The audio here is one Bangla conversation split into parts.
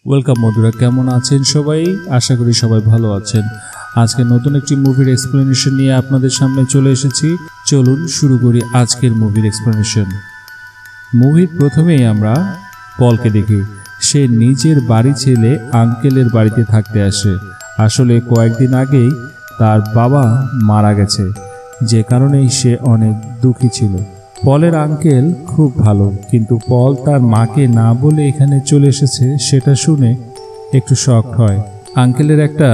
ওয়েলকাম বন্ধুরা, কেমন আছেন সবাই? আশা করি সবাই ভালো আছেন। আজকে নতুন একটি মুভির এক্সপ্লেনেশন নিয়ে আপনাদের সামনে চলে এসেছি। চলুন শুরু করি আজকের মুভির এক্সপ্লেনেশন। মুভির প্রথমেই আমরা পলকে দেখি। সে নিজের বাড়ি ছেড়ে আঙ্কেলের বাড়িতে থাকতে আসে। আসলে কয়েকদিন আগেই তার বাবা মারা গেছে, যে কারণেই সে অনেক দুঃখী ছিল। পলের আঙ্কেল খুব ভালো, কিন্তু পল তার মাকে না বলে এখানে চলে এসেছে সেটা শুনে একটু শকড হয়। আঙ্কেলের একটা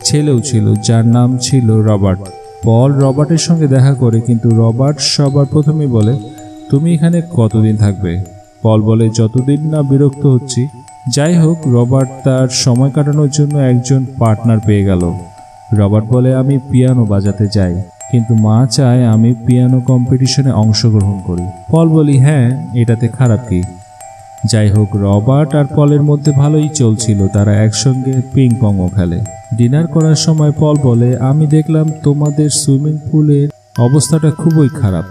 ছেলেও ছিল যার নাম ছিল রবার্ট। পল রবার্টের সঙ্গে দেখা করে, কিন্তু রবার্ট সবার প্রথমেই বলে, তুমি এখানে কতদিন থাকবে? পল বলে, যতদিন না বিরক্ত হচ্ছি। যাই হোক, রবার্ট তার সময় কাটানোর জন্য একজন পার্টনার পেয়ে গেল। রবার্ট বলে, আমি পিয়ানো বাজাতে যাই, কিন্তু মা চায় আমি পিয়ানো কম্পিটিশনে অংশগ্রহণ করি। পল বলি, হ্যাঁ, এটাতে খারাপ কি? যাই হোক, রবার্ট আর পলের মধ্যে ভালোই চলছিল। তারা একসঙ্গে পিং পংও খেলে। ডিনার করার সময় পল বলে, আমি দেখলাম তোমাদের সুইমিং পুলের অবস্থাটা খুবই খারাপ,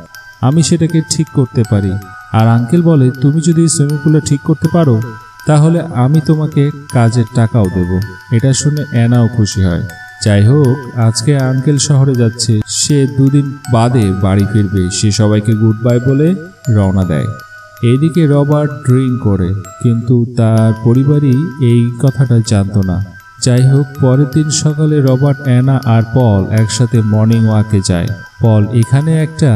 আমি সেটাকে ঠিক করতে পারি। আর আঙ্কেল বলে, তুমি যদি সুইমিং পুলটা ঠিক করতে পারো তাহলে আমি তোমাকে কাজের টাকাও দেব। এটা শুনে অ্যানাও খুশি হয়। যাই হোক, আজকে আঙ্কেল শহরে যাচ্ছে, সে দুদিন বাদে বাড়ি ফিরবে। সে সবাইকে গুড বাই বলে রওনা দেয়। এইদিকে রবার্ট ড্রিঙ্ক করে, কিন্তু তার পরিবারই এই কথাটা জানতো না। যাই হোক, পরের দিন সকালে রবার্ট, অ্যানা আর পল একসাথে মর্নিং ওয়াকে যায়। পল এখানে একটা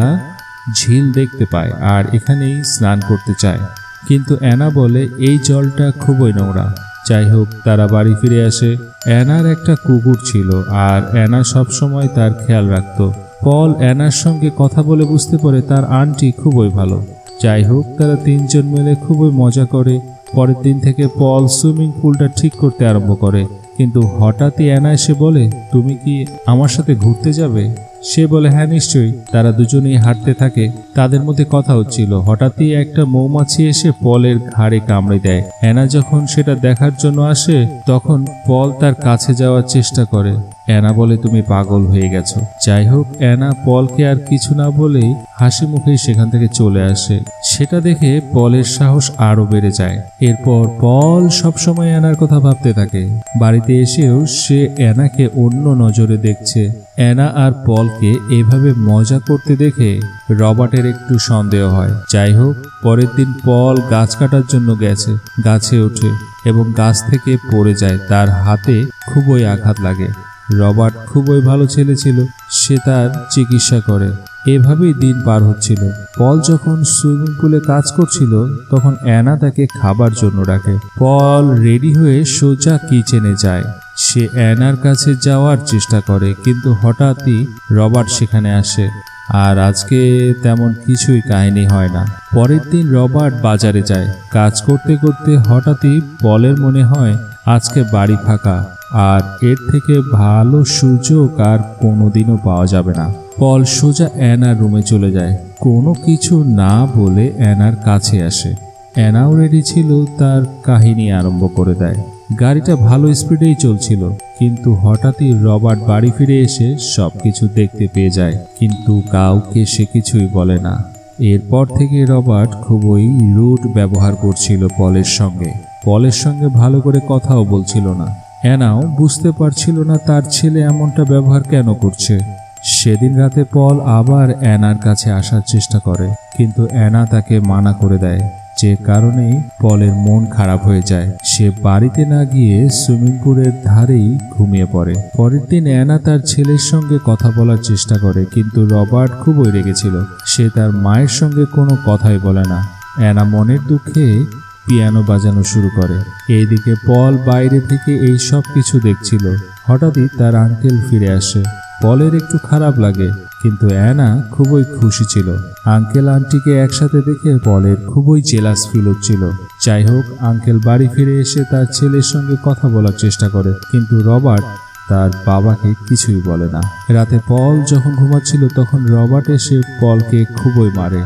ঝিল দেখতে পায় আর এখানেই স্নান করতে চায়, কিন্তু অ্যানা বলে এই জলটা খুবই নোংরা। যাই হোক, তারা বাড়ি ফিরে আসে। অ্যানার একটা কুকুর ছিল আর অ্যানা সবসময় তার খেয়াল রাখত। পল অ্যানার সঙ্গে কথা বলে বুঝতে পারে তার আন্টি খুবই ভালো। যাই হোক, তারা তিনজন মিলে খুবই মজা করে। পরের দিন থেকে পল সুইমিং পুলটা ঠিক করতে আরম্ভ করে, কিন্তু হঠাৎই অ্যানা এসে বলে, তুমি কি আমার সাথে ঘুরতে যাবে? সে বলে, হ্যাঁ নিশ্চয়ই। তারা দুজনেই হাঁটতে থাকে। তাদের মধ্যে কথা হচ্ছিল। হঠাৎই একটা মৌমাছি এসে পলের ঘাড়ে কামড়ে দেয়। অ্যানা যখন সেটা দেখার জন্য আসে, তখন পল তার কাছে যাওয়ার চেষ্টা করে। অ্যানা বলে, তুমি পাগল হয়ে গেছো। যাই হোক, অ্যানা পলকে আর কিছু না বলেই হাসি মুখেই সেখান থেকে চলে আসে। সেটা দেখে পলের সাহস আরো বেড়ে যায়। এরপর পল সবসময় অ্যানার কথা ভাবতে থাকে। বাড়িতে এসেও সে অ্যানাকে অন্য নজরে দেখছে। অ্যানা আর পলকে এভাবে মজা করতে দেখে রবার্টের একটু সন্দেহ হয়। যাই হোক, পরের দিন পল গাছ কাটার জন্য গেছে। গাছে ওঠে এবং গাছ থেকে পড়ে যায়। তার হাতে খুবই আঘাত লাগে। রবার্ট খুবই ভালো ছেলে ছিল, সে তার চিকিৎসা করে। এভাবেই দিন পার হচ্ছিল। পল যখন সুইমিং পুলে কাজ করছিল, তখন অ্যানা তাকে খাবার জন্য ডাকে। পল রেডি হয়ে সোজা কিচেনে যায়। সে অ্যানার কাছে যাওয়ার চেষ্টা করে, কিন্তু হঠাৎই রবার্ট সেখানে আসে। আর আজকে তেমন কিছুই কাহিনী হয় না। পরের দিন রবার্ট বাজারে যায়। কাজ করতে করতে হঠাৎই পলের মনে হয় আজকে বাড়ি ফাঁকা, আর এর থেকে ভালো সুযোগ আর কোনোদিনও পাওয়া যাবে না। পল সোজা অ্যানার রুমে চলে যায়। কোনো কিছু না বলে অ্যানার কাছে আসে। অ্যানাও রেডি ছিল, তার কাহিনী আরম্ভ করে দেয়। গাড়িটা ভালো স্পিডেই চলছিল, কিন্তু হঠাৎই রবার্ট বাড়ি ফিরে এসে সবকিছু দেখতে পেয়ে যায়, কিন্তু কাউকে সে কিছুই বলে না। এরপর থেকে রবার্ট খুবই রুড ব্যবহার করছিল পলের সঙ্গে। পলের সঙ্গে ভালো করে কথাও বলছিল না। অ্যানাও বুঝতে পারছিল না তার ছেলে এমনটা ব্যবহার কেন করছে। সেদিন রাতে পল আবার অ্যানার কাছে আসার চেষ্টা করে, কিন্তু অ্যানা তাকে মানা করে দেয়, যে কারণেই পলের মন খারাপ হয়ে যায়। সে বাড়িতে না গিয়ে সুইমিং পুলের ধারেই ঘুমিয়ে পড়ে। পরের দিন অ্যানা তার ছেলের সঙ্গে কথা বলার চেষ্টা করে, কিন্তু রবার্ট খুবই রেগেছিল। সে তার মায়ের সঙ্গে কোনো কথাই বলে না। অ্যানা মনের দুঃখে পিয়ানো বাজানো শুরু করে। এইদিকে পল বাইরে থেকে এই সব কিছু দেখছিল। হঠাৎই তার আঙ্কেল ফিরে আসে। পলের একটু খারাপ লাগে, কিন্তু অ্যানা খুবই খুশি ছিল। আঙ্কেল আন্টিকে একসাথে দেখে পলের খুবই জেলাস ফিল হচ্ছিল। যাই হোক, আঙ্কেল বাড়ি ফিরে এসে তার ছেলের সঙ্গে কথা বলার চেষ্টা করে, কিন্তু রবার্ট তার বাবাকে কিছুই বলে না। রাতে পল যখন ঘুমাচ্ছিল, তখন রবার্ট এসে পলকে খুবই মারে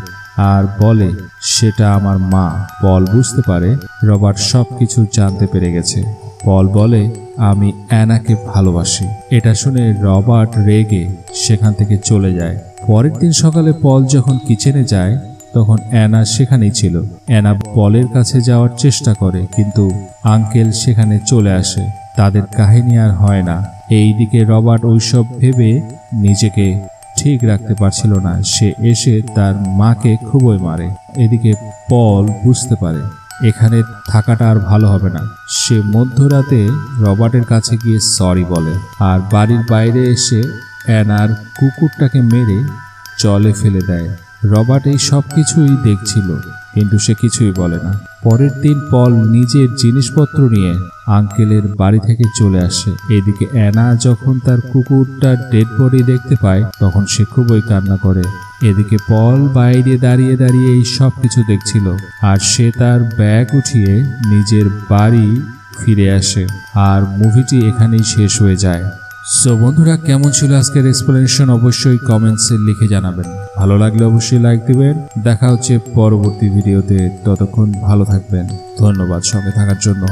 আর বলে, সেটা আমার মা। পল বুঝতে পারে রবার্ট সবকিছু জানতে পেরে গেছে। পল বলে, আমি অ্যানাকে ভালোবাসি। এটা শুনে রবার্ট রেগে সেখান থেকে চলে যায়। পরের দিন সকালে পল যখন কিচেনে যায়, তখন অ্যানা সেখানেই ছিল। অ্যানা পলের কাছে যাওয়ার চেষ্টা করে, কিন্তু আঙ্কেল সেখানে চলে আসে। তাদের কাহিনী আর হয় না। এইদিকে রবার্ট ওইসব ভেবে নিজেকে ঠিক রাখতে পারছিল না। সে এসে তার মাকে খুবই মারে। এদিকে পল বুঝতে পারে এখানে থাকাটা আর ভালো হবে না। সে মধ্যরাতে রবার্টের কাছে গিয়ে সরি বলে, আর বাড়ির বাইরে এসে অ্যানার কুকুরটাকে মেরে জলে ফেলে দেয়। রবার্ট এই সব কিছুই দেখছিল, কিন্তু সে কিছুই বলে না। পরের দিন পল নিজের জিনিসপত্র নিয়ে আঙ্কেলের বাড়ি থেকে চলে আসে। এদিকে অ্যানা যখন তার কুকুরটার ডেড বডি দেখতে পায়, তখন সে খুবই কান্না করে। এদিকে পল বাইরে দাঁড়িয়ে দাঁড়িয়ে এই সব কিছু দেখছিল, আর সে তার ব্যাগ উঠিয়ে নিজের বাড়ি ফিরে আসে। আর মুভিটি এখানেই শেষ হয়ে যায়। সো বন্ধুরা, কেমন ছিল আজকের এক্সপ্লেনেশন অবশ্যই কমেন্টসে লিখে জানাবেন। ভালো লাগলে অবশ্যই লাইক দিবেন। দেখা হচ্ছে পরবর্তী ভিডিওতে। ততক্ষণ ভালো থাকবেন। ধন্যবাদ সঙ্গে থাকার জন্য।